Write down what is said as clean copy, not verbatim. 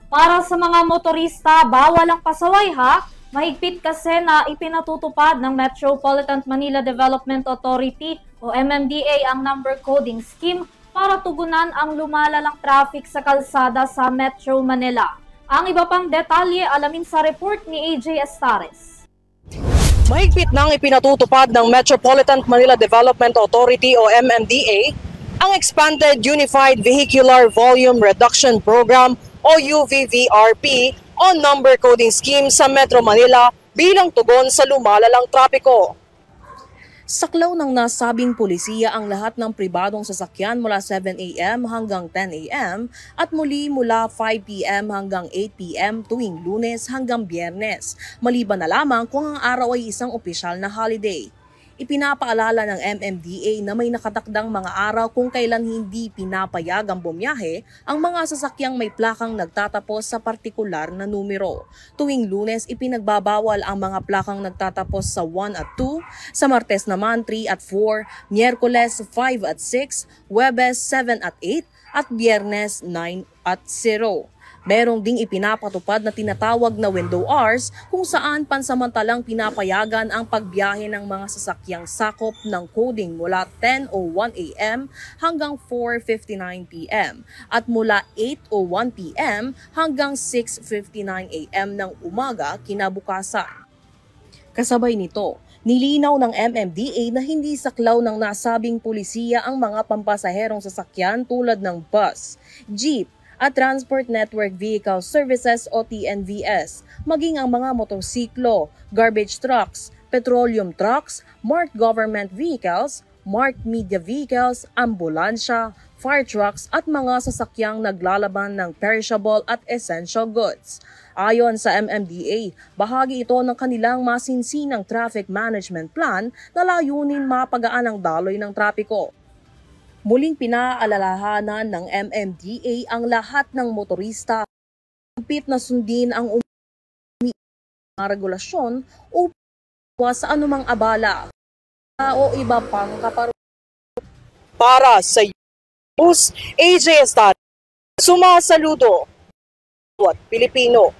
Para sa mga motorista, bawal ang pasaway ha. Mahigpit kasi na ipinatutupad ng Metropolitan Manila Development Authority o MMDA ang number coding scheme para tugunan ang lumalalang traffic sa kalsada sa Metro Manila. Ang iba pang detalye alamin sa report ni AJ Estares. Mahigpit nang ipinatutupad ng Metropolitan Manila Development Authority o MMDA ang Expanded Unified Vehicular Volume Reduction Program o UVVRP o number coding scheme sa Metro Manila bilang tugon sa lumalalang trapiko. Saklaw ng nasabing pulisiya ang lahat ng pribadong sasakyan mula 7 a.m. hanggang 10 a.m. at muli mula 5 p.m. hanggang 8 p.m. tuwing Lunes hanggang Biyernes, maliban na lamang kung ang araw ay isang opisyal na holiday. Ipinapaalala ng MMDA na may nakatakdang mga araw kung kailan hindi pinapayagang bumiyahe ang mga sasakyang may plakang nagtatapos sa partikular na numero. Tuwing Lunes, ipinagbabawal ang mga plakang nagtatapos sa 1 at 2, sa Martes naman 3 at 4, Miyerkules 5 at 6, Huwebes 7 at 8, at Biyernes 9 at 0. Merong ding ipinapatupad na tinatawag na window hours kung saan pansamantalang pinapayagan ang pagbiyahe ng mga sasakyang sakop ng coding mula 10:01 a.m. hanggang 4:59 p.m. at mula 8:01 p.m. hanggang 6:59 a.m. ng umaga kinabukasan. Kasabay nito, nilinaw ng MMDA na hindi saklaw ng nasabing pulisiya ang mga pampasaherong sasakyan tulad ng bus, jeep, at Transport Network Vehicle Services o TNVS, maging ang mga motorsiklo, garbage trucks, petroleum trucks, marked government vehicles, marked media vehicles, ambulansya, fire trucks at mga sasakyang naglalaban ng perishable at essential goods. Ayon sa MMDA, bahagi ito ng kanilang masinsinang traffic management plan na layunin mapagaan ang daloy ng trapiko. Muling pinaalalahanan ng MMDA ang lahat ng motorista higpit na sundin ang mga regulasyon upang sa anumang abala o iba pang kaparusahan. Para sa News, AJ Estares, sumasaludo at Pilipino.